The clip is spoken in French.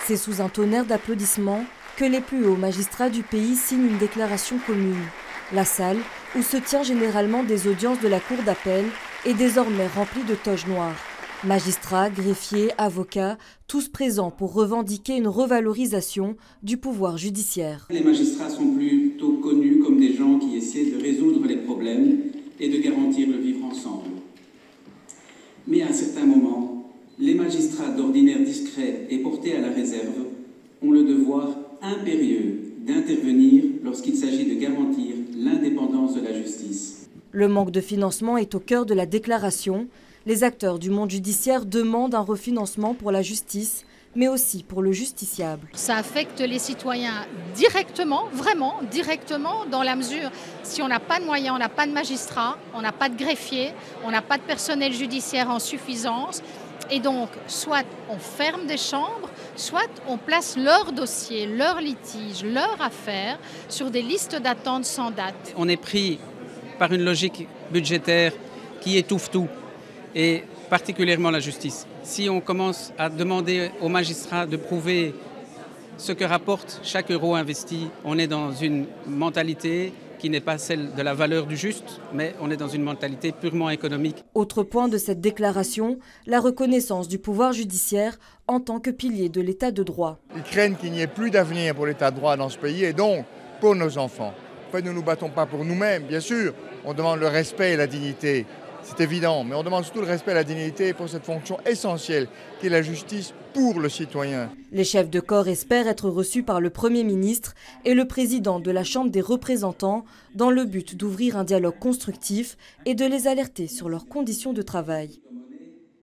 C'est sous un tonnerre d'applaudissements que les plus hauts magistrats du pays signent une déclaration commune. La salle, où se tient généralement des audiences de la cour d'appel, est désormais remplie de toges noires. Magistrats, greffiers, avocats, tous présents pour revendiquer une revalorisation du pouvoir judiciaire. Les magistrats sont plutôt connus comme des gens qui essaient de résoudre les problèmes et de garantir le vivre ensemble. Mais à un certain moment, les magistrats d'ordinaire discrets et portés à la réserve ont le devoir impérieux d'intervenir lorsqu'il s'agit de garantir l'indépendance de la justice. Le manque de financement est au cœur de la déclaration. Les acteurs du monde judiciaire demandent un refinancement pour la justice, mais aussi pour le justiciable. Ça affecte les citoyens directement, vraiment directement, dans la mesure, si on n'a pas de moyens, on n'a pas de magistrats, on n'a pas de greffiers, on n'a pas de personnel judiciaire en suffisance. Et donc, soit on ferme des chambres, soit on place leurs dossiers, leurs litiges, leurs affaires sur des listes d'attente sans date. On est pris par une logique budgétaire qui étouffe tout, et particulièrement la justice. Si on commence à demander aux magistrats de prouver ce que rapporte chaque euro investi, on est dans une mentalité qui n'est pas celle de la valeur du juste, mais on est dans une mentalité purement économique. Autre point de cette déclaration, la reconnaissance du pouvoir judiciaire en tant que pilier de l'état de droit. Ils craignent qu'il n'y ait plus d'avenir pour l'état de droit dans ce pays et donc pour nos enfants. En fait, nous ne nous battons pas pour nous-mêmes, bien sûr, on demande le respect et la dignité. C'est évident, mais on demande surtout le respect et la dignité pour cette fonction essentielle qui est la justice pour le citoyen. Les chefs de corps espèrent être reçus par le Premier ministre et le président de la Chambre des représentants dans le but d'ouvrir un dialogue constructif et de les alerter sur leurs conditions de travail.